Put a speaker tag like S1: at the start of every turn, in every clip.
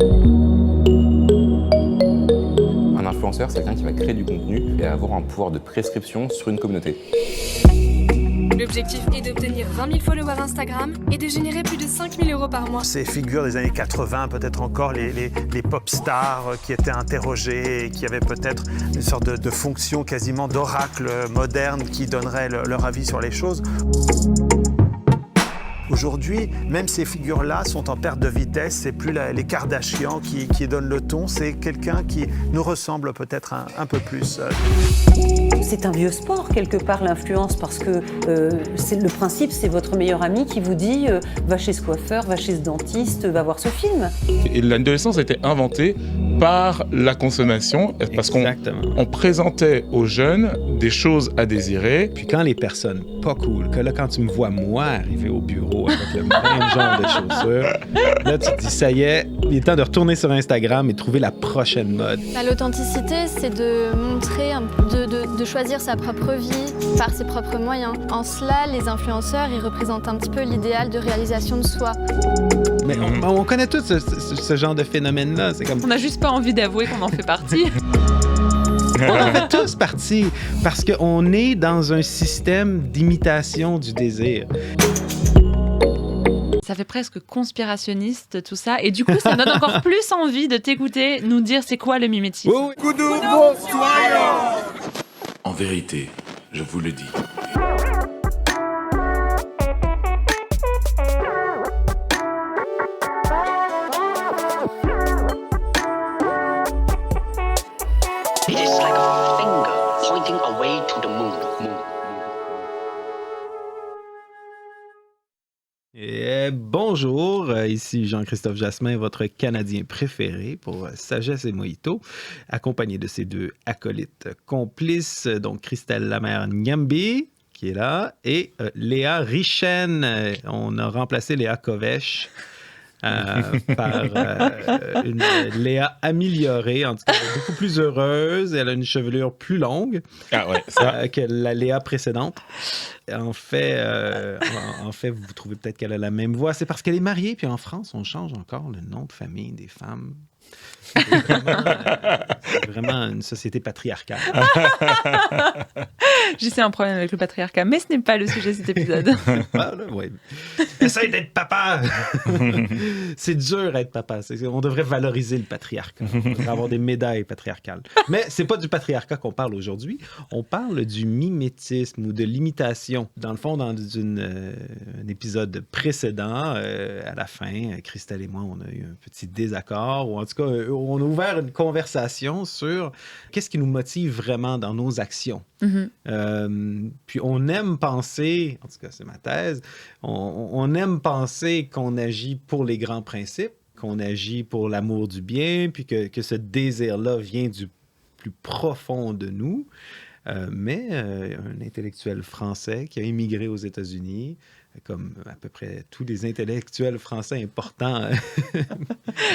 S1: Un influenceur, c'est quelqu'un qui va créer du contenu et avoir un pouvoir de prescription sur une communauté.
S2: L'objectif est d'obtenir 20 000 followers Instagram et de générer plus de 5 000 € par mois.
S3: Ces figures des années 80, peut-être encore les pop stars qui étaient interrogées et qui avaient peut-être une sorte de fonction quasiment d'oracle moderne qui donnerait leur avis sur les choses. Aujourd'hui, même ces figures-là sont en perte de vitesse. C'est plus les Kardashians qui donnent le ton. C'est quelqu'un qui nous ressemble peut-être un peu plus.
S4: C'est un vieux sport, quelque part, l'influence, parce que le principe, c'est votre meilleur ami qui vous dit va chez ce coiffeur, va chez ce dentiste, va voir ce film.
S5: Et l'adolescence a été inventée par la consommation, parce qu'on présentait aux jeunes des choses à désirer.
S6: Puis quand les personnes pas cool, que là, quand tu me vois, moi, arriver au bureau avec le même genre de chaussures, là, tu te dis, ça y est, il est temps de retourner sur Instagram et trouver la prochaine mode.
S7: L'authenticité, c'est de montrer, de choisir sa propre vie par ses propres moyens. En cela, les influenceurs, ils représentent un petit peu l'idéal de réalisation de soi.
S6: Mais on connaît tous ce genre de phénomène-là. C'est comme...
S8: On n'a juste pas envie d'avouer qu'on en fait partie.
S6: On en fait tous partie parce qu'on est dans un système d'imitation du désir.
S8: Ça fait presque conspirationniste tout ça, et du coup ça donne encore plus envie de t'écouter nous dire c'est quoi le mimétisme.
S9: En vérité, je vous le dis.
S10: It is like a finger pointing away to the moon.
S6: Et bonjour, ici Jean-Christophe Jasmin, votre Canadien préféré pour Sagesse et Mojito, accompagné de ses deux acolytes complices, donc Christelle Lamère-Nyambi, qui est là, et Léa Richen. On a remplacé Léa Kovesh par une Léa améliorée, en tout cas beaucoup plus heureuse. Elle a une chevelure plus longue que la Léa précédente. En fait, vous trouvez peut-être qu'elle a la même voix. C'est parce qu'elle est mariée, puis en France, on change encore le nom de famille des femmes. C'est vraiment une société patriarcale.
S8: J'ai un problème avec le patriarcat, mais ce n'est pas le sujet de cet épisode.
S6: Ouais. Essaye d'être papa! C'est dur d'être papa. On devrait valoriser le patriarcat. On devrait avoir des médailles patriarcales. Mais c'est pas du patriarcat qu'on parle aujourd'hui. On parle du mimétisme ou de l'imitation. Dans le fond, dans un épisode précédent, à la fin, Christelle et moi, on a eu un petit désaccord, ou en tout cas, on a ouvert une conversation sur qu'est-ce qui nous motive vraiment dans nos actions. Puis on aime penser, en tout cas c'est ma thèse, on aime penser qu'on agit pour les grands principes, qu'on agit pour l'amour du bien, puis que ce désir-là vient du plus profond de nous. Mais un intellectuel français qui a immigré aux États-Unis, comme à peu près tous les intellectuels français importants.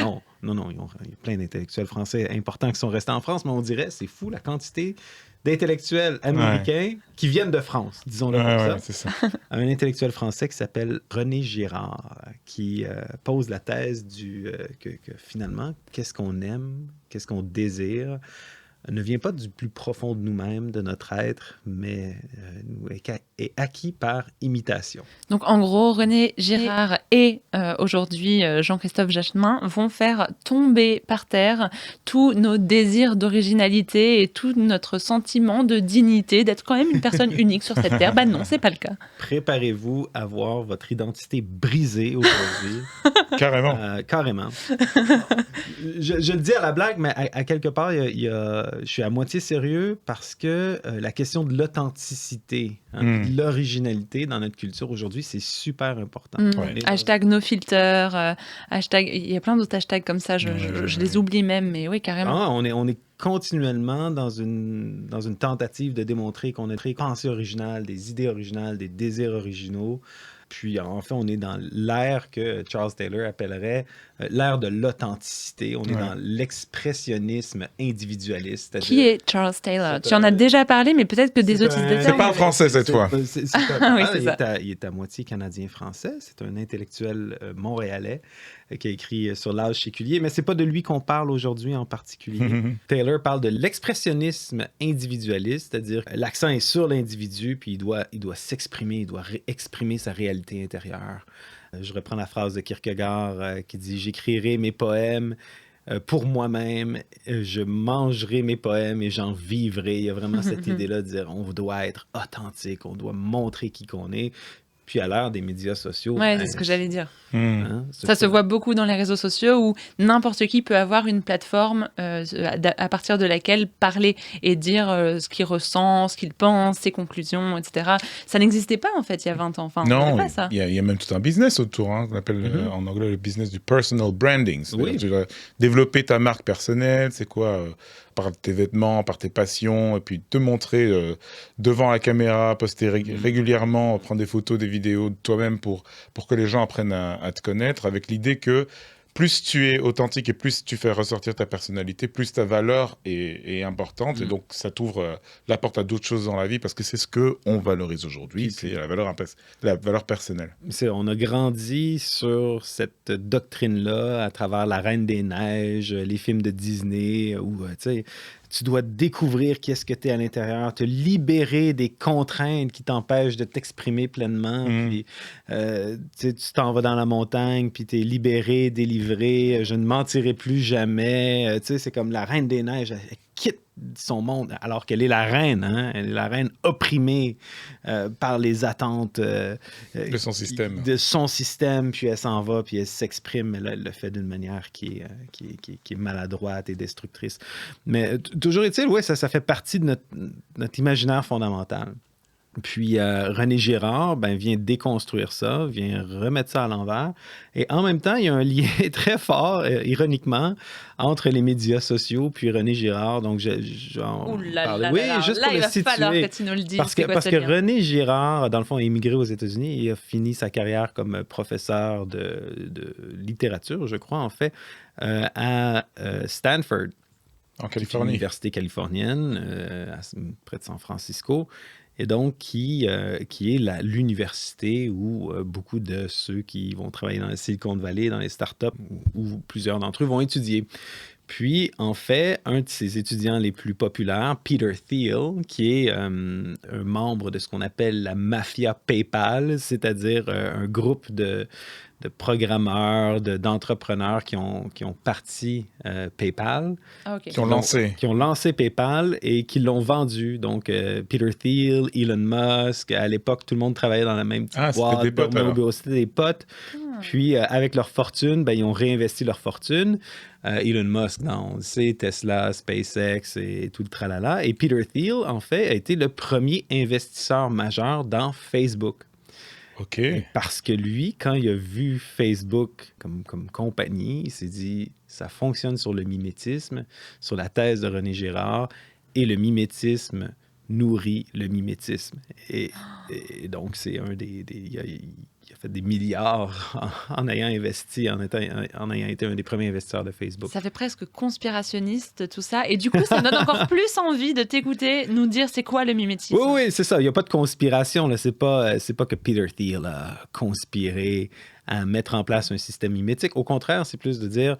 S6: Non, il y a plein d'intellectuels français importants qui sont restés en France, mais on dirait, c'est fou la quantité d'intellectuels américains qui viennent de France, disons-le comme ça.
S5: C'est ça.
S6: Un intellectuel français qui s'appelle René Girard, qui pose la thèse que finalement, qu'est-ce qu'on aime, qu'est-ce qu'on désire, ne vient pas du plus profond de nous-mêmes, de notre être, mais est acquis par imitation.
S8: Donc en gros, René Girard et aujourd'hui Jean-Christophe Jasmin vont faire tomber par terre tous nos désirs d'originalité et tout notre sentiment de dignité, d'être quand même une personne unique sur cette terre. Non, c'est pas le cas.
S6: Préparez-vous à voir votre identité brisée aujourd'hui.
S5: Carrément.
S6: Carrément. Je le dis à la blague, mais à quelque part, je suis à moitié sérieux parce que la question de l'authenticité, de l'originalité dans notre culture aujourd'hui, c'est super important.
S8: Hashtag #NoFilter, hashtag, il y a plein d'autres hashtags comme ça, je les oublie même, mais oui, carrément.
S6: On est continuellement dans une tentative de démontrer qu'on a des pensées originales, des idées originales, des désirs originaux. Puis en fait, on est dans l'ère que Charles Taylor appellerait l'ère de l'authenticité. On est dans l'expressionnisme individualiste.
S8: Qui est Charles Taylor? Tu en as déjà parlé, mais peut-être que des auditeurs...
S5: C'est pas un Français cette fois.
S8: Oui, c'est ça.
S6: Il est à moitié canadien-français. C'est un intellectuel montréalais qui a écrit sur l'âge séculier, mais c'est pas de lui qu'on parle aujourd'hui en particulier. Taylor parle de l'expressionnisme individualiste, c'est-à-dire l'accent est sur l'individu, puis il doit s'exprimer, il doit exprimer sa réalité intérieure. Je reprends la phrase de Kierkegaard qui dit « J'écrirai mes poèmes pour moi-même, je mangerai mes poèmes et j'en vivrai. » Il y a vraiment cette idée-là de dire on doit être authentique, on doit montrer qui qu'on est. Puis à l'ère des médias sociaux...
S8: Ouais, c'est ce que j'allais dire. Ça se voit beaucoup dans les réseaux sociaux où n'importe qui peut avoir une plateforme à partir de laquelle parler et dire ce qu'il ressent, ce qu'il pense, ses conclusions, etc. Ça n'existait pas en fait il y a 20 ans. Enfin,
S5: non,
S8: pas ça.
S5: Il y a même tout un business autour, qu'on appelle en anglais le business du personal branding. C'est-à-dire tu vas développer ta marque personnelle, c'est quoi par tes vêtements, par tes passions, et puis te montrer devant la caméra, poster régulièrement, prendre des photos, des vidéos de toi-même pour que les gens apprennent à te connaître, avec l'idée que plus tu es authentique et plus tu fais ressortir ta personnalité, plus ta valeur est importante. Et donc, ça t'ouvre la porte à d'autres choses dans la vie parce que c'est ce qu'on valorise aujourd'hui, c'est la valeur personnelle.
S6: On a grandi sur cette doctrine-là à travers La Reine des Neiges, les films de Disney, où, tu dois découvrir qui est-ce que tu es à l'intérieur, te libérer des contraintes qui t'empêchent de t'exprimer pleinement. Puis, tu t'en vas dans la montagne, puis tu es libéré, délivré. Je ne mentirai plus jamais. C'est comme la Reine des Neiges. Elle quitte son monde alors qu'elle est la reine. Hein? Elle est la reine opprimée par les attentes
S5: de son système.
S6: Puis elle s'en va, puis elle s'exprime. Mais là, elle le fait d'une manière qui est maladroite et destructrice. Mais toujours est-il, oui, ça fait partie de notre imaginaire fondamental. Puis René Girard vient déconstruire ça, vient remettre ça à l'envers. Et en même temps, il y a un lien très fort, ironiquement, entre les médias sociaux puis René Girard. Donc, j'en parle. Oui, juste pour
S8: il
S6: le
S8: va
S6: situer.
S8: falloir que tu nous le dises.
S6: Parce que René Girard, dans le fond, a immigré aux États-Unis et a fini sa carrière comme professeur de littérature, je crois, en fait, à Stanford.
S5: En Californie.
S6: Université californienne, près de San Francisco. Et donc, qui est l'université où beaucoup de ceux qui vont travailler dans la Silicon Valley, dans les startups, où plusieurs d'entre eux vont étudier. Puis, en fait, un de ses étudiants les plus populaires, Peter Thiel, qui est un membre de ce qu'on appelle la mafia PayPal, c'est-à-dire un groupe de programmeurs, d'entrepreneurs qui ont parti PayPal.
S5: Qui ont lancé
S6: PayPal et qui l'ont vendu. Donc, Peter Thiel, Elon Musk, à l'époque, tout le monde travaillait dans la même petite boîte. C'était des potes. Puis, avec leur fortune, ils ont réinvesti leur fortune. Elon Musk, c'est Tesla, SpaceX et tout le tralala. Et Peter Thiel, en fait, a été le premier investisseur majeur dans Facebook.
S5: OK.
S6: Parce que lui, quand il a vu Facebook comme compagnie, il s'est dit, ça fonctionne sur le mimétisme, sur la thèse de René Girard, et le mimétisme nourrit le mimétisme. Et donc, c'est il a fait des milliards en ayant investi, en ayant été un des premiers investisseurs de Facebook.
S8: Ça fait presque conspirationniste, tout ça. Et du coup, ça me donne encore plus envie de t'écouter nous dire c'est quoi le mimétisme.
S6: Oui, c'est ça. Il n'y a pas de conspiration. Là. C'est pas que Peter Thiel a conspiré à mettre en place un système mimétique. Au contraire, c'est plus de dire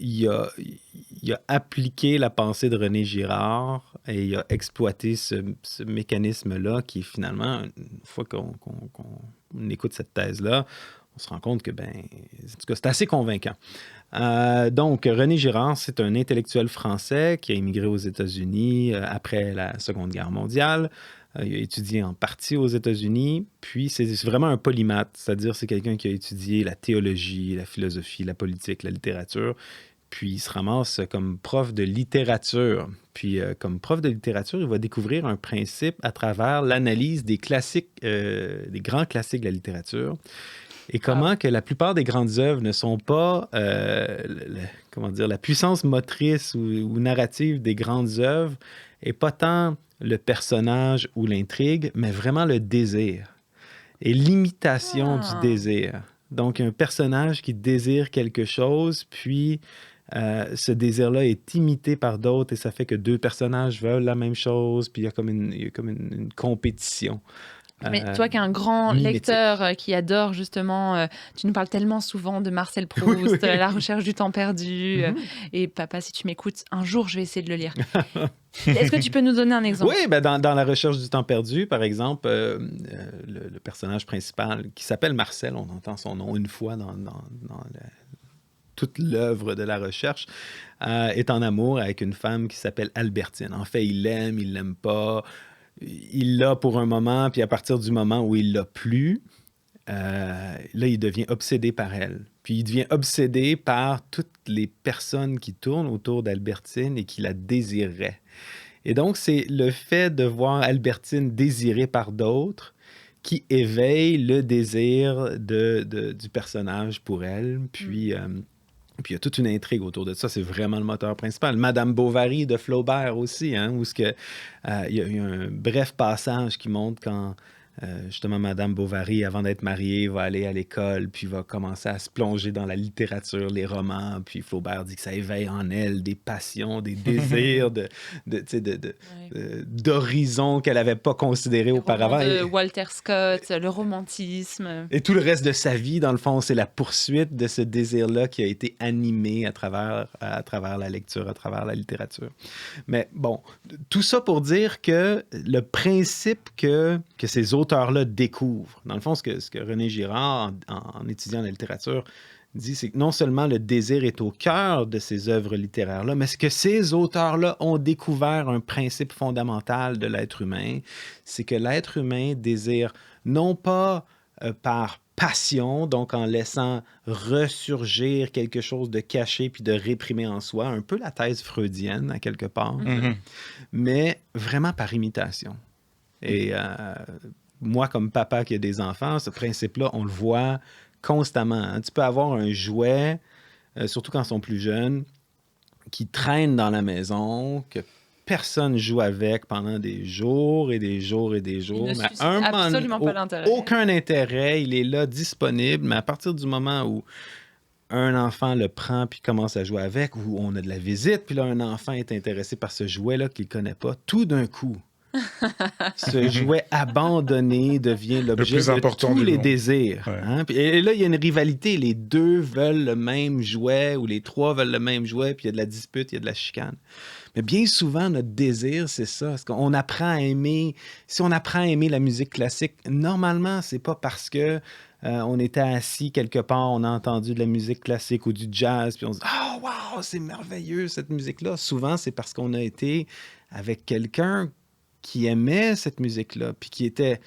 S6: il a appliqué la pensée de René Girard et il a exploité ce mécanisme-là qui, finalement, une fois qu'on écoute cette thèse-là, on se rend compte que, en tout cas, c'est assez convaincant. Donc, René Girard, c'est un intellectuel français qui a immigré aux États-Unis après la Seconde Guerre mondiale. Il a étudié en partie aux États-Unis, puis c'est vraiment un polymathe, c'est-à-dire c'est quelqu'un qui a étudié la théologie, la philosophie, la politique, la littérature, puis il se ramasse comme prof de littérature. Puis comme prof de littérature, il va découvrir un principe à travers l'analyse des classiques, des grands classiques de la littérature, et comment que la plupart des grandes œuvres ne sont pas, la puissance motrice ou narrative des grandes œuvres est pas tant le personnage ou l'intrigue, mais vraiment le désir. et l'imitation du désir. Donc, un personnage qui désire quelque chose, puis ce désir-là est imité par d'autres et ça fait que deux personnages veulent la même chose, puis il y a comme une compétition.
S8: Mais toi qui es un grand lecteur qui adore justement, tu nous parles tellement souvent de Marcel Proust, La recherche du temps perdu, et papa, si tu m'écoutes, un jour je vais essayer de le lire. Est-ce que tu peux nous donner un exemple?
S6: Oui, ben dans La recherche du temps perdu, par exemple, le personnage principal qui s'appelle Marcel, on entend son nom une fois dans toute l'œuvre de la recherche, est en amour avec une femme qui s'appelle Albertine. En fait, il l'aime pas. Il l'a pour un moment, puis à partir du moment où il l'a plus, là, il devient obsédé par elle. Puis il devient obsédé par toutes les personnes qui tournent autour d'Albertine et qui la désireraient. Et donc, c'est le fait de voir Albertine désirée par d'autres qui éveille le désir du personnage pour elle. Puis il y a toute une intrigue autour de ça. C'est vraiment le moteur principal. Madame Bovary de Flaubert aussi, hein, où il y a eu un bref passage qui montre quand justement Madame Bovary, avant d'être mariée, va aller à l'école, puis va commencer à se plonger dans la littérature, les romans. Puis Flaubert dit que ça éveille en elle des passions, des désirs d'horizons qu'elle n'avait pas considérés auparavant.
S8: De Walter Scott, le romantisme.
S6: Et tout le reste de sa vie, dans le fond, c'est la poursuite de ce désir-là qui a été animé à travers la lecture, à travers la littérature. Mais bon, tout ça pour dire que le principe que ces auteurs-là découvrent, dans le fond, ce que René Girard, en étudiant la littérature, dit, c'est que non seulement le désir est au cœur de ces œuvres littéraires-là, mais ce que ces auteurs-là ont découvert, un principe fondamental de l'être humain, c'est que l'être humain désire non pas par passion, donc en laissant ressurgir quelque chose de caché puis de réprimé en soi, un peu la thèse freudienne à quelque part, mais vraiment par imitation. Et moi, comme papa qui a des enfants, ce principe-là, on le voit constamment. Hein. Tu peux avoir un jouet, surtout quand ils sont plus jeunes, qui traîne dans la maison, que personne joue avec pendant des jours et des jours et des jours.
S8: Il ne suscite absolument pas l'intérêt.
S6: Aucun intérêt, il est là, disponible, mais à partir du moment où un enfant le prend puis commence à jouer avec, ou on a de la visite, puis là, un enfant est intéressé par ce jouet-là qu'il ne connaît pas, tout d'un coup, ce jouet abandonné devient l'objet de tous les désirs. Ouais. Hein? Et là, il y a une rivalité. Les deux veulent le même jouet ou les trois veulent le même jouet, puis il y a de la dispute, il y a de la chicane. Mais bien souvent, notre désir, c'est ça. C'est qu'on apprend à aimer... Si on apprend à aimer la musique classique, normalement, c'est pas parce que on était assis quelque part, on a entendu de la musique classique ou du jazz, puis on se dit « Ah, oh, wow, c'est merveilleux, cette musique-là! » Souvent, c'est parce qu'on a été avec quelqu'un qui aimait cette musique-là, puis qui était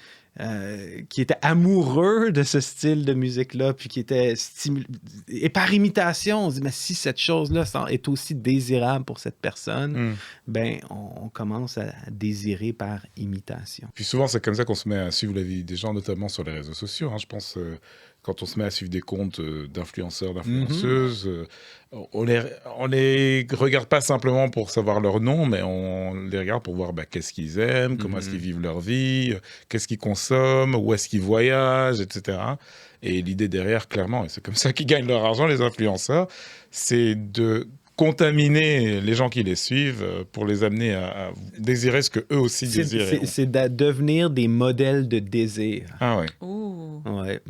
S6: amoureux de ce style de musique-là, puis qui était stimulé. Et par imitation, on se dit, mais si cette chose-là est aussi désirable pour cette personne, ben on commence à désirer par imitation.
S5: Puis souvent, c'est comme ça qu'on se met à suivre la vie des gens, notamment sur les réseaux sociaux. Hein. Je pense, quand on se met à suivre des comptes d'influenceurs, d'influenceuses, on les regarde pas simplement pour savoir leur nom, mais on les regarde pour voir qu'est-ce qu'ils aiment, comment est-ce qu'ils vivent leur vie, qu'est-ce qu'ils consomment, où est-ce qu'ils voyagent, etc. Et l'idée derrière, clairement, et c'est comme ça qu'ils gagnent leur argent, les influenceurs, c'est de contaminer les gens qui les suivent pour les amener à désirer ce qu'eux aussi désirent.
S6: C'est de devenir des modèles de désir.
S5: Ah ouais.
S8: Ouh.
S6: Ouais.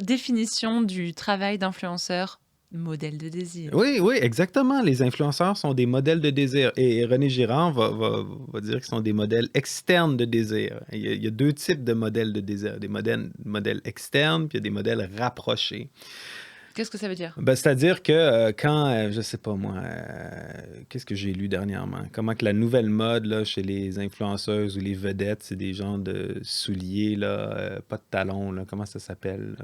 S8: Définition du travail d'influenceur. Modèle de désir.
S6: Oui, exactement. Les influenceurs sont des modèles de désir. Et René Girard va dire qu'ils sont des modèles externes de désir. Il y a deux types de modèles de désir. Des modèles externes, puis il y a des modèles rapprochés.
S8: Qu'est-ce que ça veut dire?
S6: C'est-à-dire que quand, je sais pas moi, qu'est-ce que j'ai lu dernièrement? Comment que la nouvelle mode là, chez les influenceuses ou les vedettes, c'est des genres de souliers, là, pas de talons, là, comment ça s'appelle?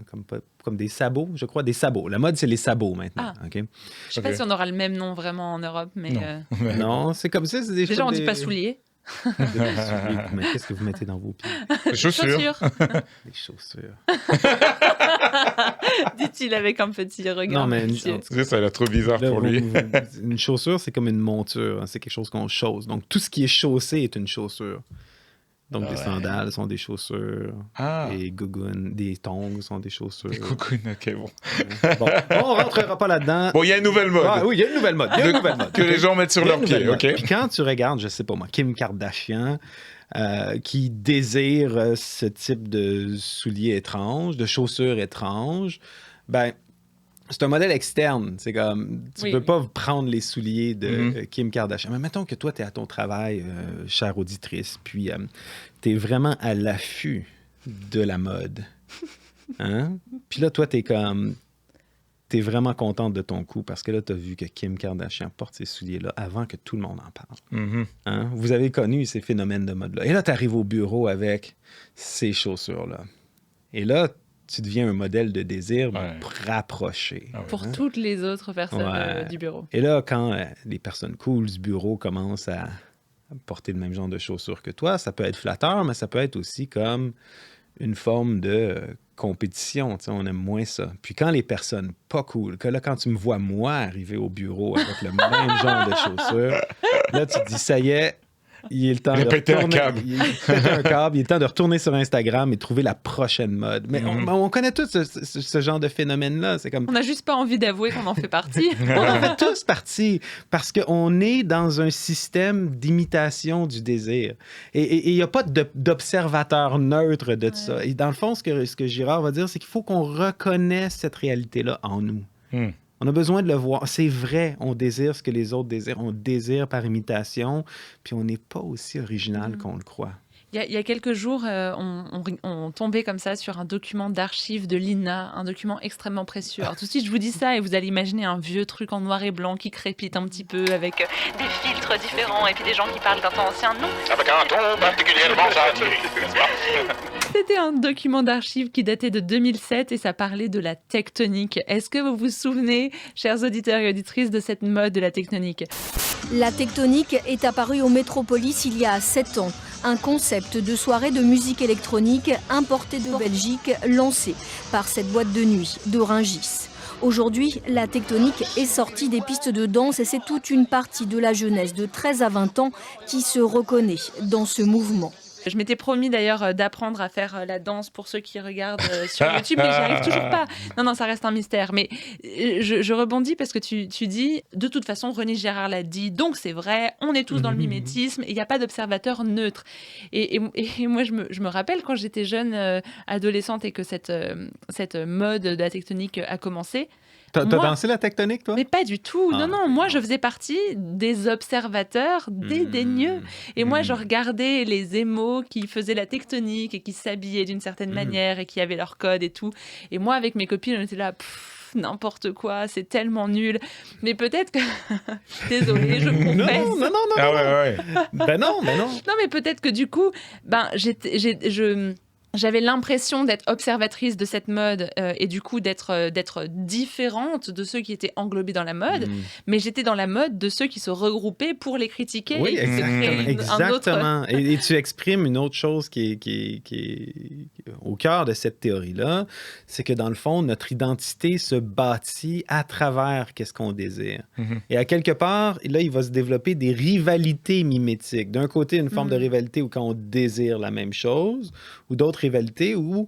S6: Comme des sabots, je crois, des sabots. La mode, c'est les sabots maintenant.
S8: Ah.
S6: Okay?
S8: Je sais pas si on aura le même nom vraiment en Europe, mais...
S5: Non,
S6: non, c'est comme ça. C'est
S8: déjà, on dit pas souliers.
S6: Mais qu'est-ce que vous mettez dans vos pieds?
S5: Les chaussures.
S6: Les chaussures.
S8: Dit-il avec un petit regard.
S6: Non, mais
S5: ça a l'air trop bizarre pour lui.
S6: Une chaussure, c'est comme une monture. Hein, c'est quelque chose qu'on chausse. Donc, tout ce qui est chaussé est une chaussure. Donc, des sandales sont des chaussures.
S5: Ah.
S6: Des gougounes, des tongs sont des chaussures.
S5: Des cocoons, ok, bon.
S6: Bon, on rentrera pas là-dedans.
S5: Bon, il y a une nouvelle mode.
S6: Ah, oui, il y a une nouvelle mode.
S5: Que les gens mettent sur leurs pieds, ok.
S6: Puis quand tu regardes, je sais pas moi, Kim Kardashian, qui désire ce type de souliers étranges, de chaussures étranges, ben, c'est un modèle externe. C'est comme, tu peux pas prendre les souliers de Kim Kardashian. Mais mettons que toi, tu es à ton travail, chère auditrice, puis tu es vraiment à l'affût de la mode. Hein? Puis là, toi, tu es comme... Tu es vraiment contente de ton coup parce que là, tu as vu que Kim Kardashian porte ces souliers-là avant que tout le monde en parle. Hein? Vous avez connu ces phénomènes de mode-là. Et là, tu arrives au bureau avec ces chaussures-là. Et là, tu deviens un modèle de désir rapproché.
S8: Pour toutes les autres personnes du bureau.
S6: Et là, quand les personnes cool du bureau commencent à porter le même genre de chaussures que toi, ça peut être flatteur, mais ça peut être aussi comme une forme de compétition. Tu sais, on aime moins ça. Puis quand les personnes pas cool, que là, quand tu me vois, moi, arriver au bureau avec le même genre de chaussures, là, tu te dis, ça y est, il est le temps de retourner, il est le temps de retourner sur Instagram et trouver la prochaine mode. Mais on connaît tous ce genre de phénomène-là. C'est comme...
S8: On n'a juste pas envie d'avouer qu'on en fait partie.
S6: On en fait tous partie parce qu'on est dans un système d'imitation du désir. Et il n'y a pas d'observateur neutre de ça. Et dans le fond, ce que Girard va dire, c'est qu'il faut qu'on reconnaisse cette réalité-là en nous. On a besoin de le voir. C'est vrai, on désire ce que les autres désirent. On désire par imitation, puis on n'est pas aussi original qu'on le croit.
S8: Il y a quelques jours, on tombait comme ça sur un document d'archives de l'INA, un document extrêmement précieux. Alors tout de suite, je vous dis ça et vous allez imaginer un vieux truc en noir et blanc qui crépite un petit peu avec des filtres différents et puis des gens qui parlent d'un temps ancien. Non.
S11: Avec un ton particulièrement gentil, n'est-ce pas?
S8: C'était un document d'archives qui datait de 2007 et ça parlait de la tectonique. Est-ce que vous vous souvenez, chers auditeurs et auditrices, de cette mode de la tectonique ?
S12: La tectonique est apparue au Métropolis il y a 7 ans. Un concept de soirée de musique électronique importé de Belgique, lancé par cette boîte de nuit d'Orangis. Aujourd'hui, la tectonique est sortie des pistes de danse et c'est toute une partie de la jeunesse de 13 à 20 ans qui se reconnaît dans ce mouvement.
S8: Je m'étais promis d'ailleurs d'apprendre à faire la danse pour ceux qui regardent sur YouTube, mais j'y arrive toujours pas. Non, ça reste un mystère. Mais je rebondis parce que tu dis, de toute façon, René Girard l'a dit, donc c'est vrai, on est tous dans le mimétisme et il n'y a pas d'observateur neutre. Et moi, je me rappelle quand j'étais jeune, adolescente et que cette mode de la tectonique a commencé.
S6: T'as dansé la tectonique, toi?
S8: Mais pas du tout. Non. Moi, je faisais partie des observateurs dédaigneux. Et moi, je regardais les émos qui faisaient la tectonique et qui s'habillaient d'une certaine manière et qui avaient leur code et tout. Et moi, avec mes copines, on était là... n'importe quoi, c'est tellement nul. Mais peut-être que... Désolée, je me confesse.
S6: Non.
S5: Ah ouais.
S6: Ben non.
S8: Non, mais peut-être que du coup, j'avais l'impression d'être observatrice de cette mode et du coup d'être différente de ceux qui étaient englobés dans la mode, mais j'étais dans la mode de ceux qui se regroupaient pour les critiquer.
S6: Oui, exactement. Et tu exprimes une autre chose qui est au cœur de cette théorie-là, c'est que dans le fond, notre identité se bâtit à travers qu'est-ce qu'on désire. Et à quelque part, là, il va se développer des rivalités mimétiques. D'un côté, une forme de rivalité où quand on désire la même chose, ou d'autres rivalités où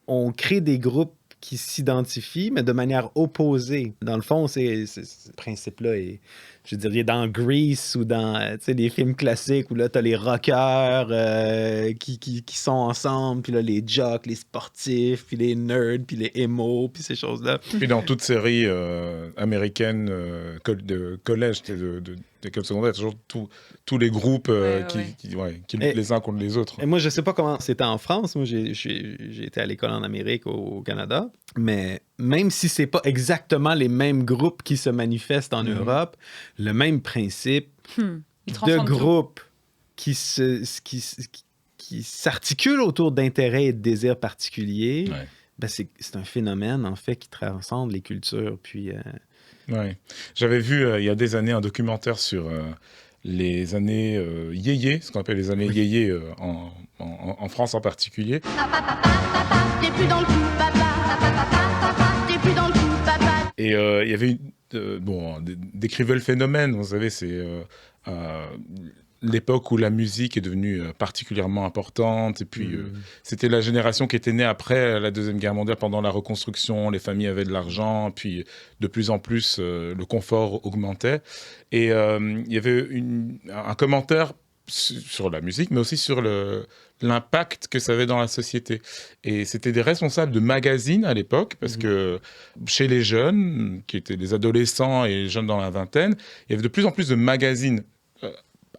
S6: on crée des groupes qui s'identifient, mais de manière opposée. Dans le fond, ce principe-là est, je dirais, dans Grease ou dans les films classiques où là, tu as les rockers qui sont ensemble, puis là, les jocks, les sportifs, puis les nerds, puis les emos, puis ces choses-là.
S5: Puis dans toute série américaine de collège, d'école secondaire, toujours tous les groupes qui luttent les uns contre les autres.
S6: Et moi, je sais pas comment c'était en France. Moi, j'ai été à l'école en Amérique, au Canada. Mais même si c'est pas exactement les mêmes groupes qui se manifestent en Europe, le même principe de groupes qui s'articulent autour d'intérêts et de désirs particuliers, c'est un phénomène, en fait, qui transcende les cultures. Puis...
S5: Ouais. J'avais vu il y a des années un documentaire sur les années yéyé, ce qu'on appelle les années yéyé en France en particulier.
S13: T'es plus dans le coup, papa. T'es plus dans le coup, papa.
S5: Et il y avait décrivait le phénomène, vous savez, c'est l'époque où la musique est devenue particulièrement importante. Et puis, c'était la génération qui était née après la Deuxième Guerre mondiale, pendant la reconstruction. Les familles avaient de l'argent. Puis, de plus en plus, le confort augmentait. Et il y avait un commentaire sur la musique, mais aussi sur l'impact que ça avait dans la société. Et c'était des responsables de magazines à l'époque, parce que chez les jeunes, qui étaient des adolescents et les jeunes dans la vingtaine, il y avait de plus en plus de magazines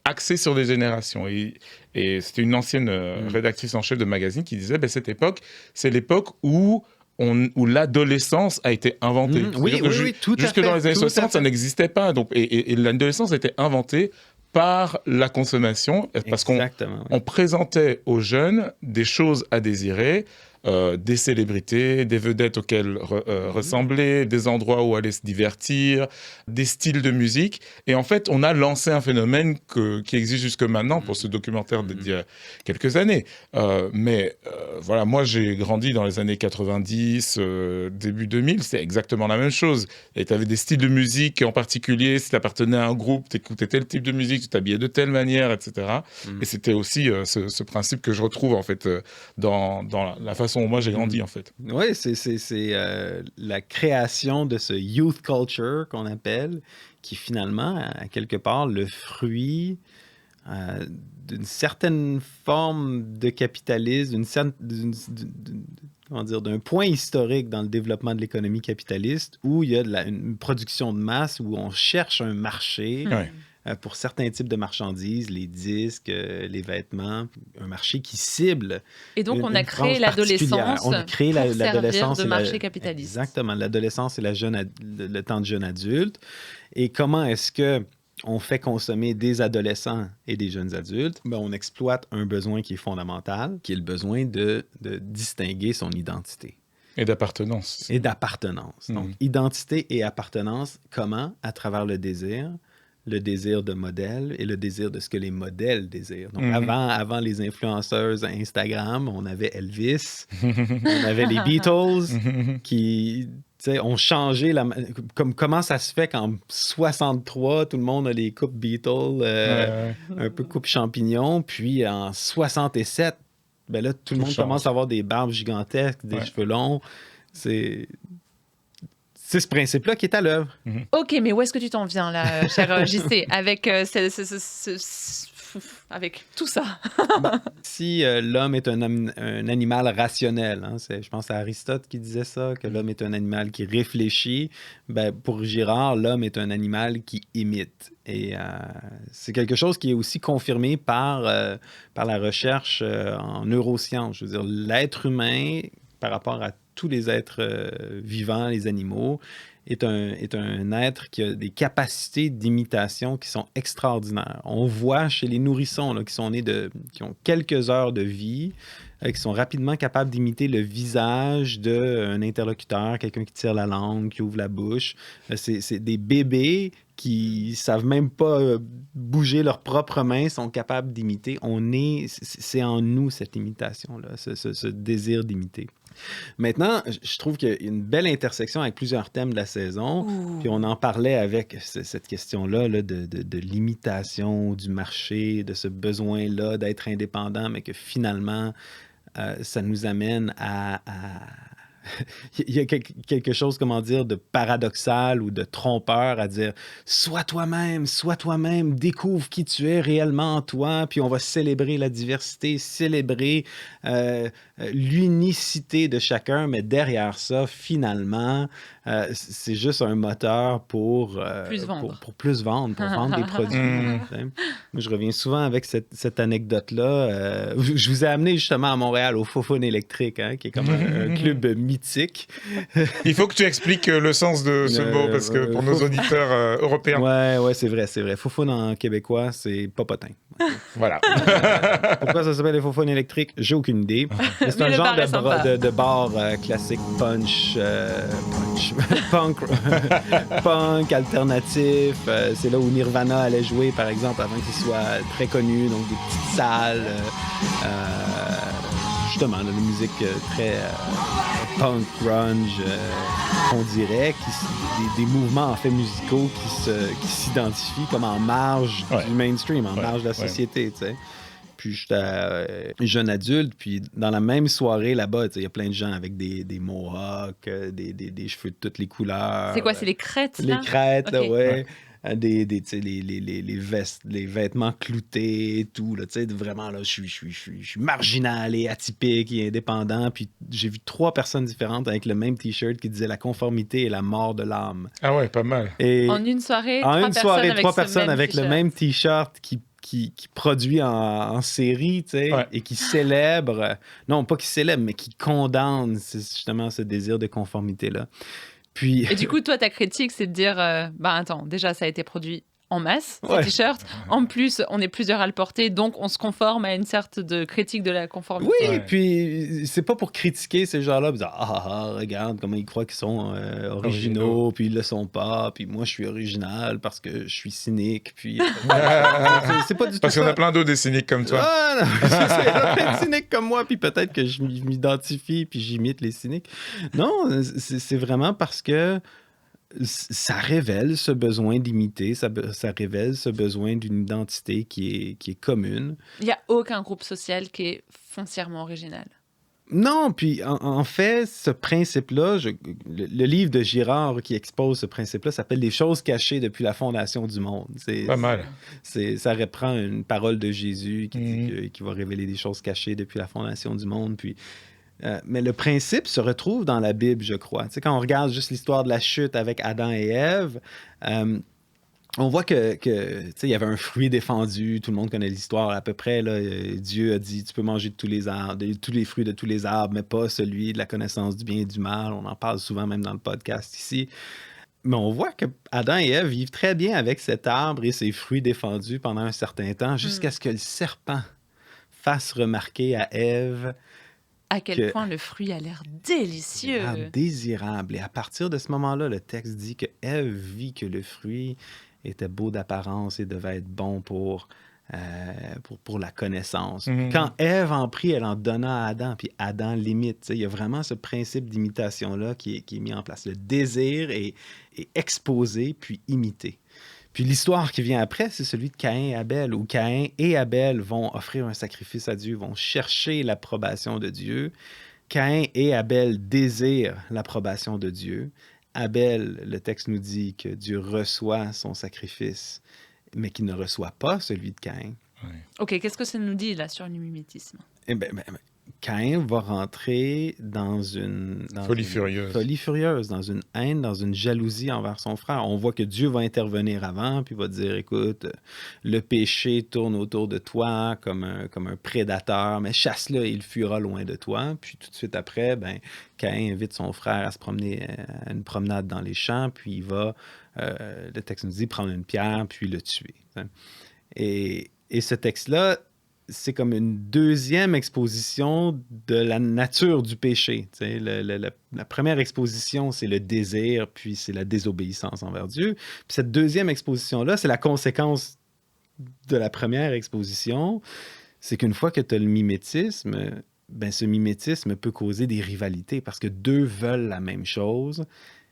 S5: axés sur des générations. Et c'était une ancienne rédactrice en chef de magazine qui disait, cette époque, c'est l'époque où l'adolescence a été inventée.
S6: Oui, tout à fait.
S5: Jusque dans les années 60, ça n'existait pas. Donc, et l'adolescence a été inventée par la consommation, parce qu'on présentait aux jeunes des choses à désirer, des célébrités, des vedettes auxquelles ressembler, des endroits où aller se divertir, des styles de musique. Et en fait, on a lancé un phénomène qui existe jusque maintenant pour ce documentaire d'il y a quelques années. Voilà, moi, j'ai grandi dans les années 90, début 2000, c'était exactement la même chose. Et tu avais des styles de musique en particulier, si tu appartenais à un groupe, tu écoutais tel type de musique, tu t'habillais de telle manière, etc. Et c'était aussi ce principe que je retrouve, en fait, dans la façon dont moi j'ai grandi, en fait.
S6: Oui, c'est la création de ce youth culture qu'on appelle, qui finalement, à quelque part, le fruit d'une certaine forme de capitalisme, d'un point historique dans le développement de l'économie capitaliste, où il y a une production de masse, où on cherche un marché. Pour certains types de marchandises, les disques, les vêtements, un marché qui cible.
S8: Et donc, on a créé l'adolescence
S6: pour
S8: servir de marché capitaliste.
S6: Exactement, l'adolescence et le temps de jeune adulte. Et comment est-ce qu'on fait consommer des adolescents et des jeunes adultes? On exploite un besoin qui est fondamental, qui est le besoin de distinguer son identité.
S5: Et d'appartenance.
S6: Donc, identité et appartenance, comment? À travers le désir de modèle et le désir de ce que les modèles désirent. Donc, avant les influenceuses Instagram, on avait Elvis, on avait les Beatles qui ont changé comment ça se fait qu'en 63, tout le monde a les coupes Beatles, un peu coupe champignon, puis en 67, là, tout le monde commence à avoir des barbes gigantesques, des cheveux longs. C'est ce principe-là qui est à l'œuvre.
S8: Ok, mais où est-ce que tu t'en viens, là, cher JC, avec avec tout ça?
S6: Si l'homme est un animal rationnel, je pense à Aristote qui disait ça, que l'homme est un animal qui réfléchit, pour Girard, l'homme est un animal qui imite. Et c'est quelque chose qui est aussi confirmé par la recherche en neurosciences. Je veux dire, l'être humain, par rapport à tous les êtres vivants, les animaux, est un être qui a des capacités d'imitation qui sont extraordinaires. On voit chez les nourrissons là, qui ont quelques heures de vie, qui sont rapidement capables d'imiter le visage d'un interlocuteur, quelqu'un qui tire la langue, qui ouvre la bouche. C'est des bébés qui savent même pas bouger leurs propres mains, sont capables d'imiter. C'est en nous cette imitation-là, ce désir d'imiter. Maintenant, je trouve qu'il y a une belle intersection avec plusieurs thèmes de la saison. Puis on en parlait avec cette question-là de l'imitation du marché, de ce besoin-là d'être indépendant, mais que finalement, ça nous amène à il y a quelque chose, de paradoxal ou de trompeur à dire « Sois toi-même, découvre qui tu es réellement en toi, puis on va célébrer la diversité, célébrer l'unicité de chacun, mais derrière ça, finalement, c'est juste un moteur pour plus vendre, pour vendre des produits. » Moi, je reviens souvent avec cette anecdote-là. Je vous ai amené justement à Montréal, au Fofone électrique, qui est comme un club mythique.
S5: Il faut que tu expliques le sens de ce mot, parce que pour nos auditeurs européens.
S6: Ouais, c'est vrai. Fofone en québécois, c'est popotin.
S5: Voilà.
S6: Pourquoi ça s'appelle les Fofone électriques? J'ai aucune idée. Mais c'est un genre de bar classique punch, punk alternatif. C'est là où Nirvana allait jouer, par exemple, avant qu'il soit très connu. Donc des petites salles. justement, là, la musique très punk, grunge, on dirait, des mouvements en fait musicaux qui s'identifient comme en marge du mainstream, en marge de la société, tu sais. Puis j'étais jeune adulte, puis dans la même soirée là-bas, il y a plein de gens avec des mohawks, des cheveux de toutes les couleurs.
S8: C'est quoi, c'est les crêtes, là?
S6: Les crêtes,
S8: okay.
S6: là, ouais. Les vêtements cloutés et tout, là, vraiment, là, je suis marginal et atypique et indépendant. Puis j'ai vu 3 personnes différentes avec le même T-shirt qui disait « La conformité et la mort de l'âme ».
S5: Ah ouais, pas mal.
S6: Et
S8: en une soirée,
S6: trois personnes avec le même T-shirt qui produit en série, tu sais, et qui célèbre, non pas qui célèbre, mais qui condamne justement ce désir de conformité-là. Puis...
S8: Et du coup, toi, ta critique, c'est de dire, attends, déjà, ça a été produit en masse, ces t-shirts. En plus, on est plusieurs à le porter, donc on se conforme à une sorte de critique de la conformité.
S6: Oui, puis c'est pas pour critiquer ces gens-là, dire regarde comment ils croient qu'ils sont originaux, puis ils le sont pas, puis moi je suis original parce que je suis cynique, puis c'est pas du tout
S5: parce qu'il y en a plein d'autres des cyniques comme toi.
S6: Ah non, il y a plein de cyniques comme moi, puis peut-être que je m'identifie, puis j'imite les cyniques. Non, c'est vraiment parce que ça révèle ce besoin d'imiter, ça révèle ce besoin d'une identité qui est commune.
S8: Il n'y a aucun groupe social qui est foncièrement original.
S6: Non, puis en fait, ce principe-là, le livre de Girard qui expose ce principe-là s'appelle « Les choses cachées depuis la fondation du monde ».
S5: Pas mal.
S6: Ça reprend une parole de Jésus qui dit qu'il va révéler des choses cachées depuis la fondation du monde, puis... mais le principe se retrouve dans la Bible, je crois. Tu sais, quand on regarde juste l'histoire de la chute avec Adam et Ève, on voit que tu sais, il y avait un fruit défendu. Tout le monde connaît l'histoire à peu près. Là, Dieu a dit, tu peux manger de tous les arbres, de tous les fruits de tous les arbres, mais pas celui de la connaissance du bien et du mal. On en parle souvent même dans le podcast ici. Mais on voit que Adam et Ève vivent très bien avec cet arbre et ses fruits défendus pendant un certain temps, jusqu'à ce que le serpent fasse remarquer à Ève
S8: à quel point le fruit a l'air délicieux.
S6: Désirable. Et à partir de ce moment-là, le texte dit que Ève vit que le fruit était beau d'apparence et devait être bon pour la connaissance. Quand Ève en prit, elle en donna à Adam, puis Adam l'imite. Il y a vraiment ce principe d'imitation-là qui est mis en place. Le désir est exposé, puis imité. Puis l'histoire qui vient après, c'est celui de Caïn et Abel, où Caïn et Abel vont offrir un sacrifice à Dieu, vont chercher l'approbation de Dieu. Caïn et Abel désirent l'approbation de Dieu. Abel, le texte nous dit que Dieu reçoit son sacrifice, mais qu'il ne reçoit pas celui de Caïn.
S5: Ouais.
S8: OK, qu'est-ce que ça nous dit là sur le mimétisme?
S6: Eh bien, Caïn va rentrer dans une
S5: folie furieuse,
S6: dans une haine, dans une jalousie envers son frère. On voit que Dieu va intervenir avant, puis va dire, écoute, le péché tourne autour de toi comme un prédateur, mais chasse-le et il fuira loin de toi. Puis tout de suite après, Caïn invite son frère à se promener à une promenade dans les champs, puis il va, le texte nous dit, prendre une pierre, puis le tuer. Et ce texte-là, c'est comme une deuxième exposition de la nature du péché. La première exposition, c'est le désir, puis c'est la désobéissance envers Dieu. Puis cette deuxième exposition-là, c'est la conséquence de la première exposition. C'est qu'une fois que tu as le mimétisme, ce mimétisme peut causer des rivalités parce que deux veulent la même chose.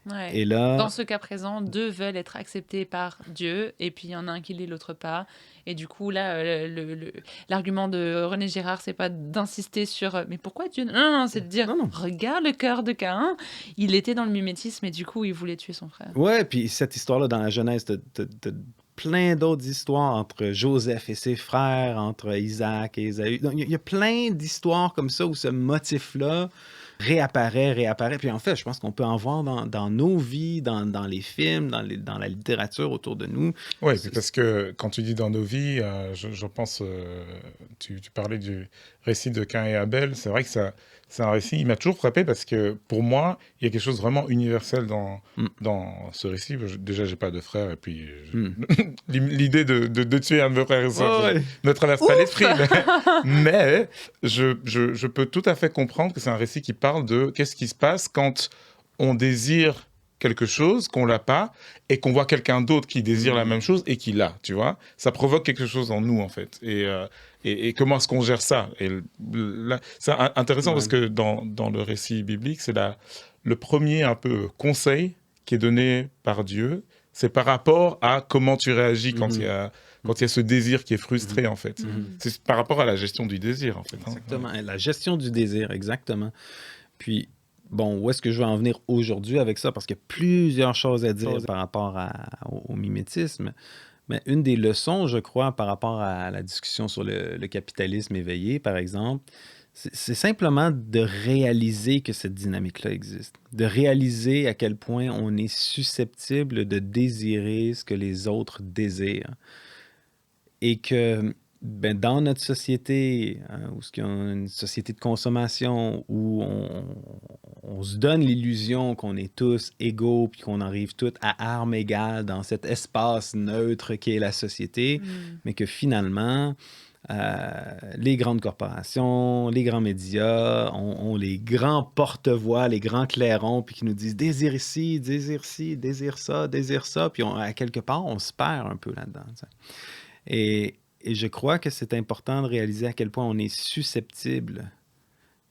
S8: Ouais.
S6: Et là,
S8: dans ce cas présent, deux veulent être acceptés par Dieu, et puis il y en a un qui l'est, l'autre pas. Et du coup, là, l'argument de René Girard, c'est pas d'insister sur « mais pourquoi Dieu ?» Non, c'est de dire « regarde le cœur de Caïn, il était dans le mimétisme et du coup, il voulait tuer son frère. »
S6: Ouais, puis cette histoire-là, dans la Genèse, t'as plein d'autres histoires entre Joseph et ses frères, entre Isaac et Ésaü. Il y a plein d'histoires comme ça où ce motif-là réapparaît. Puis en fait, je pense qu'on peut en voir dans nos vies, dans les films, dans la littérature autour de nous.
S5: Oui, c'est parce que quand tu dis dans nos vies, je pense, tu parlais du récit de Caïn et Abel, c'est vrai que c'est un récit, il m'a toujours frappé parce que pour moi, il y a quelque chose de vraiment universel dans ce récit. Déjà, j'ai pas de frère et puis l'idée de tuer un de mes frères et sœurs ne traverse pas l'esprit. Mais je peux tout à fait comprendre que c'est un récit qui parle de qu'est-ce qui se passe quand on désire quelque chose qu'on l'a pas et qu'on voit quelqu'un d'autre qui désire la même chose et qui l'a, tu vois. Ça provoque quelque chose en nous, en fait. Et comment est-ce qu'on gère ça? Et là, c'est intéressant parce que dans le récit biblique, c'est le premier un peu conseil qui est donné par Dieu. C'est par rapport à comment tu réagis quand il y a ce désir qui est frustré, en fait. C'est par rapport à la gestion du désir, en fait.
S6: Exactement. La gestion du désir, exactement. Puis, bon, où est-ce que je veux en venir aujourd'hui avec ça? Parce qu'il y a plusieurs choses à dire par rapport au mimétisme. Mais une des leçons, je crois, par rapport à la discussion sur le capitalisme éveillé, par exemple, c'est simplement de réaliser que cette dynamique-là existe. De réaliser à quel point on est susceptible de désirer ce que les autres désirent. Et que dans notre société, où il y a une société de consommation, où on se donne l'illusion qu'on est tous égaux puis qu'on arrive tous à armes égales dans cet espace neutre qui est la société, mais que finalement, les grandes corporations, les grands médias ont les grands porte-voix, les grands clairons, puis qui nous disent « désire ici, désire ci, désire ça », puis à quelque part, on se perd un peu là-dedans. T'sais. Et je crois que c'est important de réaliser à quel point on est susceptible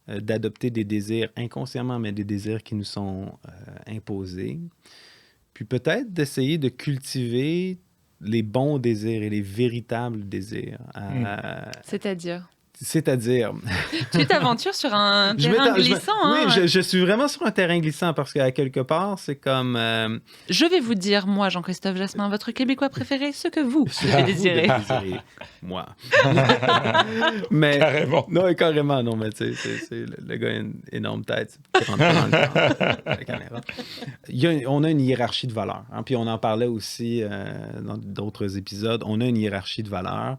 S6: d'adopter des désirs inconsciemment, mais des désirs qui nous sont imposés. Puis peut-être d'essayer de cultiver les bons désirs et les véritables désirs.
S8: C'est-à-dire?
S6: Tu
S8: t'aventures sur un terrain glissant.
S6: Oui, je suis vraiment sur un terrain glissant parce qu'à quelque part, c'est comme...
S8: Je vais vous dire, moi, Jean-Christophe Jasmin, votre Québécois préféré, ce que vous devez désirer.
S6: Moi. Mais, carrément. Non, carrément, non, mais tu sais, le gars a une énorme tête. Qui rentre dans la caméra. On a une hiérarchie de valeurs. Hein, puis on en parlait aussi dans d'autres épisodes. On a une hiérarchie de valeurs.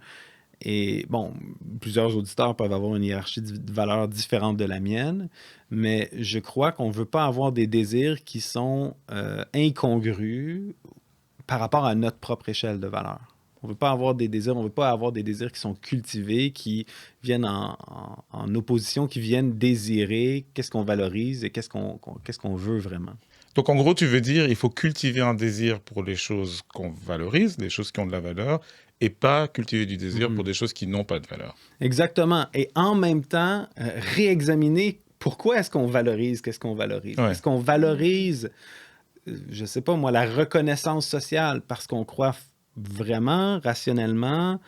S6: Et bon, plusieurs auditeurs peuvent avoir une hiérarchie de valeurs différente de la mienne, mais je crois qu'on ne veut pas avoir des désirs qui sont incongrus par rapport à notre propre échelle de valeurs. On ne veut pas avoir des désirs qui sont cultivés, qui viennent en opposition, qui viennent désirer qu'est-ce qu'on valorise et qu'est-ce qu'on veut vraiment.
S5: Donc, en gros, tu veux dire il faut cultiver un désir pour les choses qu'on valorise, les choses qui ont de la valeur, et pas cultiver du désir pour des choses qui n'ont pas de valeur.
S6: Exactement. Et en même temps, réexaminer pourquoi est-ce qu'on valorise, qu'est-ce qu'on valorise. Ouais. Est-ce qu'on valorise, je ne sais pas moi, la reconnaissance sociale parce qu'on croit vraiment, rationnellement,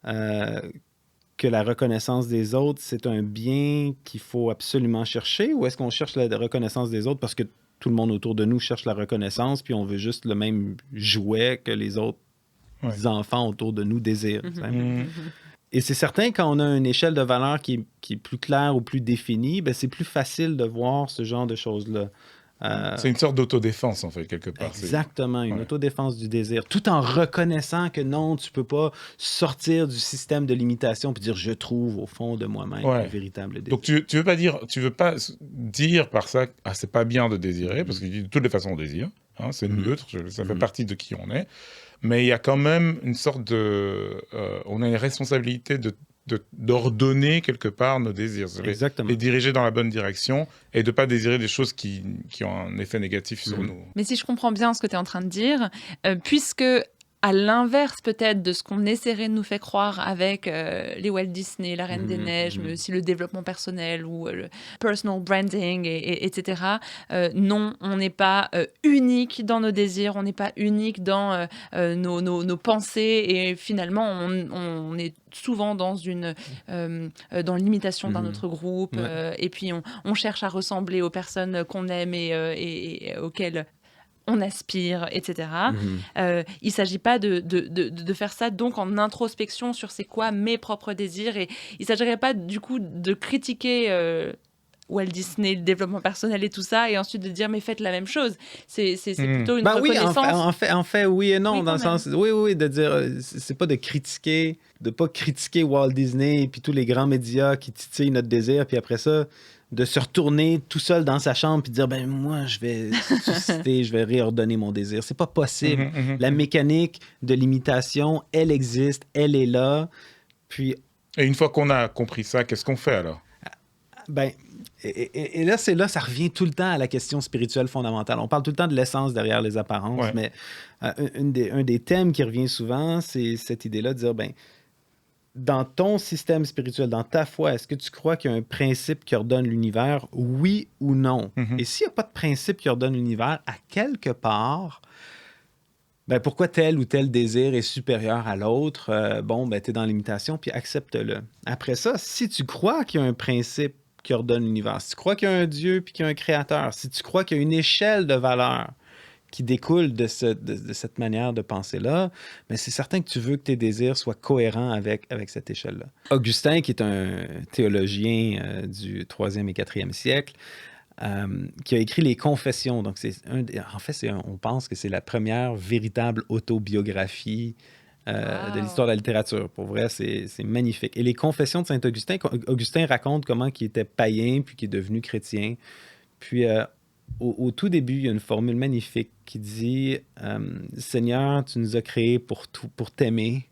S6: que la reconnaissance des autres, c'est un bien qu'il faut absolument chercher, ou est-ce qu'on cherche la reconnaissance des autres parce que tout le monde autour de nous cherche la reconnaissance, puis on veut juste le même jouet que les autres enfants autour de nous désirent. Et c'est certain, quand on a une échelle de valeur qui est plus claire ou plus définie, ben c'est plus facile de voir ce genre de choses-là.
S5: C'est une sorte d'autodéfense, en fait, quelque part.
S6: Exactement, une autodéfense du désir, tout en reconnaissant que non, tu ne peux pas sortir du système de limitation et dire « je trouve au fond de moi-même un véritable désir ».
S5: Donc, tu veux pas dire par ça « ah, c'est pas bien de désirer », parce que de toutes les façons, on désire, hein, c'est neutre, ça fait partie de qui on est, mais il y a quand même une sorte de... on a une responsabilité d'ordonner quelque part nos désirs, les diriger dans la bonne direction et de ne pas désirer des choses qui ont un effet négatif sur nous.
S8: Mais si je comprends bien ce que tu es en train de dire, puisque à l'inverse peut-être de ce qu'on essaierait de nous faire croire avec les Walt Disney, la Reine des Neiges, mais aussi le développement personnel ou le personal branding, etc. Non, on n'est pas unique dans nos désirs, on n'est pas unique dans nos pensées et finalement on est souvent dans l'imitation d'un autre groupe et puis on cherche à ressembler aux personnes qu'on aime et auxquelles on aspire, etc. Il ne s'agit pas de faire ça donc en introspection sur c'est quoi mes propres désirs et il ne s'agirait pas du coup de critiquer Walt Disney, le développement personnel et tout ça, et ensuite de dire mais faites la même chose. C'est plutôt une reconnaissance.
S6: Oui, en fait, oui et non, dans le sens, oui, de dire, c'est pas de critiquer, de pas critiquer Walt Disney et puis tous les grands médias qui titillent notre désir, puis après ça, de se retourner tout seul dans sa chambre puis de dire, ben moi, je vais susciter, je vais réordonner mon désir. C'est pas possible. La mécanique de l'imitation, elle existe, elle est là. Puis...
S5: Et une fois qu'on a compris ça, qu'est-ce qu'on fait alors?
S6: Ben, Et là, ça revient tout le temps à la question spirituelle fondamentale. On parle tout le temps de l'essence derrière les apparences, mais un des thèmes qui revient souvent, c'est cette idée-là de dire, ben, dans ton système spirituel, dans ta foi, est-ce que tu crois qu'il y a un principe qui ordonne l'univers, oui ou non? Et s'il n'y a pas de principe qui ordonne l'univers, à quelque part, ben pourquoi tel ou tel désir est supérieur à l'autre? Ben, tu es dans l'imitation, puis accepte-le. Après ça, si tu crois qu'il y a un principe qui ordonne l'univers, si tu crois qu'il y a un Dieu puis qu'il y a un créateur, si tu crois qu'il y a une échelle de valeurs qui découle de cette manière de penser-là, mais c'est certain que tu veux que tes désirs soient cohérents avec cette échelle-là. Augustin, qui est un théologien du 3e et 4e siècle, qui a écrit les Confessions. Donc, on pense que c'est la première véritable autobiographie de l'histoire de la littérature. Pour vrai, c'est magnifique. Et les Confessions de Saint-Augustin, Augustin raconte comment il était païen, puis qu'il est devenu chrétien. Puis, au tout début, il y a une formule magnifique qui dit Seigneur, tu nous as créés pour t'aimer.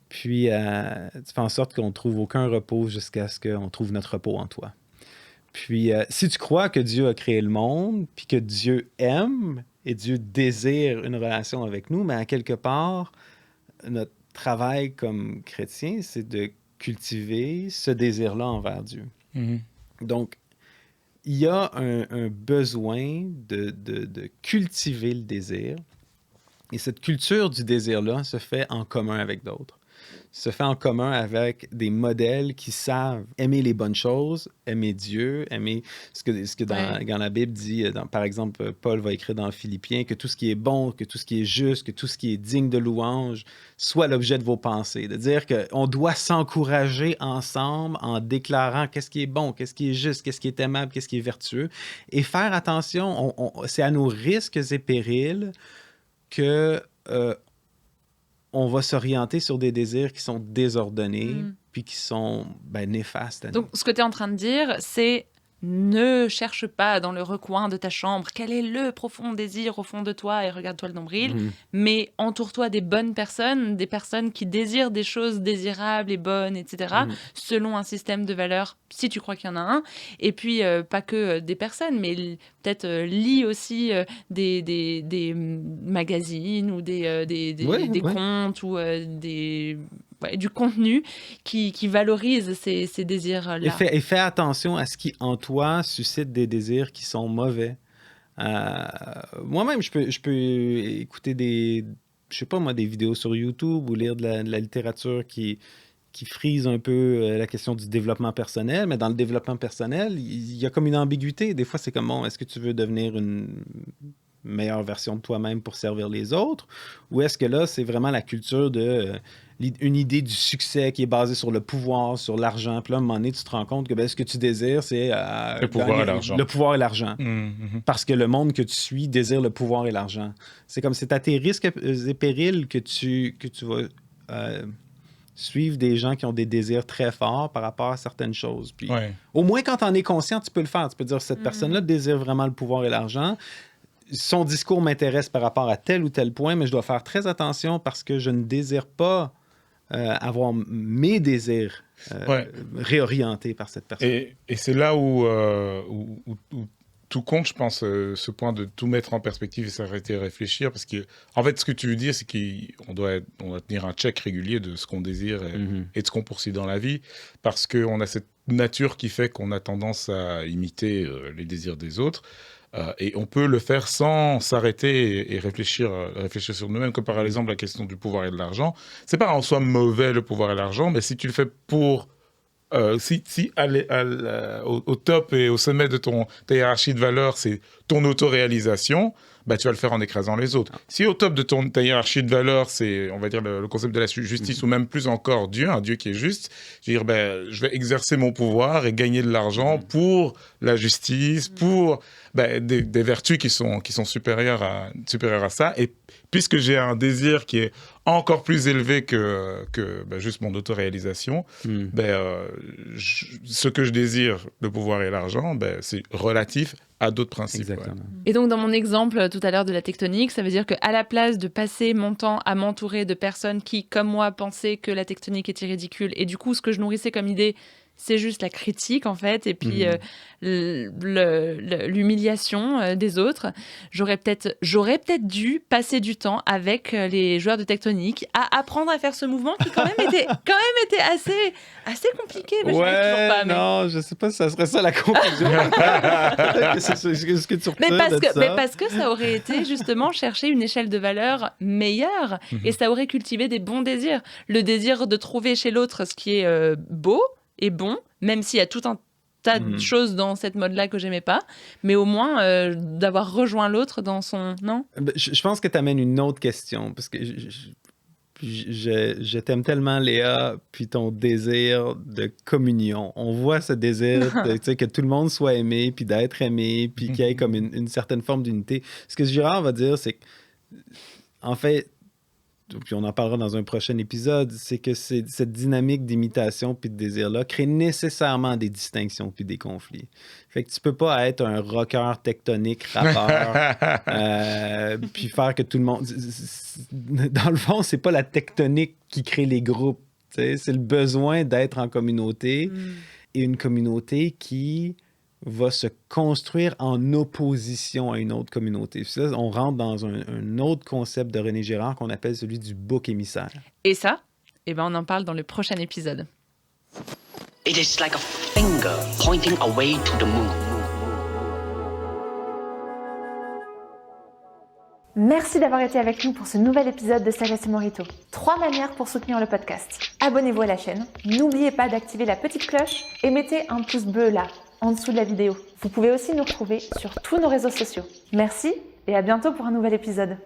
S6: Puis, tu fais en sorte qu'on ne trouve aucun repos jusqu'à ce qu'on trouve notre repos en toi. Puis, si tu crois que Dieu a créé le monde, puis que Dieu aime et Dieu désire une relation avec nous, mais à quelque part, notre travail comme chrétien, c'est de cultiver ce désir-là envers Dieu. Donc, il y a un besoin de cultiver le désir. Et cette culture du désir-là se fait en commun avec d'autres. Se fait en commun avec des modèles qui savent aimer les bonnes choses, aimer Dieu, aimer ce que dans la Bible dit, par exemple, Paul va écrire dans Philippiens, que tout ce qui est bon, que tout ce qui est juste, que tout ce qui est digne de louange soit l'objet de vos pensées. De dire qu'on doit s'encourager ensemble en déclarant qu'est-ce qui est bon, qu'est-ce qui est juste, qu'est-ce qui est aimable, qu'est-ce qui est vertueux. Et faire attention, c'est à nos risques et périls que... on va s'orienter sur des désirs qui sont désordonnés, puis qui sont néfastes à nous.
S8: Donc, ce que tu es en train de dire, c'est ne cherche pas dans le recoin de ta chambre quel est le profond désir au fond de toi et regarde-toi le nombril, mais entoure-toi des bonnes personnes, des personnes qui désirent des choses désirables et bonnes, etc., selon un système de valeurs, si tu crois qu'il y en a un. Et puis, pas que des personnes, mais peut-être lis aussi des magazines ou des contes ou du contenu qui valorise ces désirs-là.
S6: Et fais attention à ce qui, en toi, suscite des désirs qui sont mauvais. Moi-même, je peux écouter des vidéos sur YouTube ou lire de la littérature qui frise un peu la question du développement personnel, mais dans le développement personnel, il y a comme une ambiguïté. Des fois, c'est comme, bon, est-ce que tu veux devenir une meilleure version de toi-même pour servir les autres? Ou est-ce que là, c'est vraiment la culture une idée du succès qui est basée sur le pouvoir, sur l'argent. Puis là, à un moment donné, tu te rends compte que ce que tu désires, c'est
S5: le pouvoir et l'argent.
S6: Le pouvoir et l'argent. Parce que le monde que tu suis désire le pouvoir et l'argent. C'est comme c'est à tes risques et périls que tu vas suivre des gens qui ont des désirs très forts par rapport à certaines choses. Puis, au moins, quand tu en es conscient, tu peux le faire. Tu peux dire, cette personne-là désire vraiment le pouvoir et l'argent. Son discours m'intéresse par rapport à tel ou tel point, mais je dois faire très attention parce que je ne désire pas avoir mes désirs réorientés par cette personne.
S5: Et c'est là où tout compte, je pense, ce point de tout mettre en perspective et s'arrêter et réfléchir, parce que, en fait, ce que tu veux dire, c'est qu'on doit tenir un check régulier de ce qu'on désire et de ce qu'on poursuit dans la vie, parce qu'on a cette nature qui fait qu'on a tendance à imiter les désirs des autres. Et on peut le faire sans s'arrêter et réfléchir sur nous-mêmes, comme par exemple la question du pouvoir et de l'argent. C'est pas en soi mauvais le pouvoir et l'argent, mais si tu le fais pour... si au top et au sommet de ta hiérarchie de valeurs, c'est ton auto-réalisation, tu vas le faire en écrasant les autres. Si au top de ta hiérarchie de valeurs, c'est, on va dire, le concept de la justice, ou même plus encore Dieu, un Dieu qui est juste, je veux dire, je vais exercer mon pouvoir et gagner de l'argent pour la justice, pour des vertus qui sont supérieures à ça. Et puisque j'ai un désir qui est encore plus élevé que juste mon auto-réalisation, ce que je désire, le pouvoir et l'argent, c'est relatif à d'autres principes.
S6: Exactement.
S8: Et donc, dans mon exemple tout à l'heure de la tectonique, ça veut dire qu'à la place de passer mon temps à m'entourer de personnes qui, comme moi, pensaient que la tectonique était ridicule, et du coup, ce que je nourrissais comme idée, c'est juste la critique en fait, et puis l'humiliation des autres. J'aurais peut-être dû passer du temps avec les joueurs de Tectonic à apprendre à faire ce mouvement qui quand même était assez compliqué. Mais
S6: non, je sais pas si ça serait ça la conclusion. Ce que tu
S8: parce que ça aurait été justement chercher une échelle de valeur meilleure et ça aurait cultivé des bons désirs. Le désir de trouver chez l'autre ce qui est beau et bon, même s'il y a tout un tas de choses dans cette mode-là que j'aimais pas, mais au moins d'avoir rejoint l'autre dans son... Non?
S6: Je pense que tu amènes une autre question, parce que je t'aime tellement, Léa, puis ton désir de communion. On voit ce désir que tout le monde soit aimé, puis d'être aimé, puis qu'il y ait comme une certaine forme d'unité. Ce que Girard va dire, c'est que, en fait, puis on en parlera dans un prochain épisode, c'est que cette dynamique d'imitation puis de désir-là crée nécessairement des distinctions puis des conflits. Fait que tu peux pas être un rocker tectonique, rappeur, puis faire que tout le monde... Dans le fond, c'est pas la tectonique qui crée les groupes, t'sais, c'est le besoin d'être en communauté et une communauté qui va se construire en opposition à une autre communauté. Puis là, on rentre dans un autre concept de René Girard qu'on appelle celui du bouc émissaire.
S8: Et ça, on en parle dans le prochain épisode.
S10: It is like a finger pointing away to the moon.
S14: Merci d'avoir été avec nous pour ce nouvel épisode de Sagesse et Morito. 3 manières pour soutenir le podcast. Abonnez-vous à la chaîne, n'oubliez pas d'activer la petite cloche et mettez un pouce bleu là, en dessous de la vidéo. Vous pouvez aussi nous retrouver sur tous nos réseaux sociaux. Merci et à bientôt pour un nouvel épisode.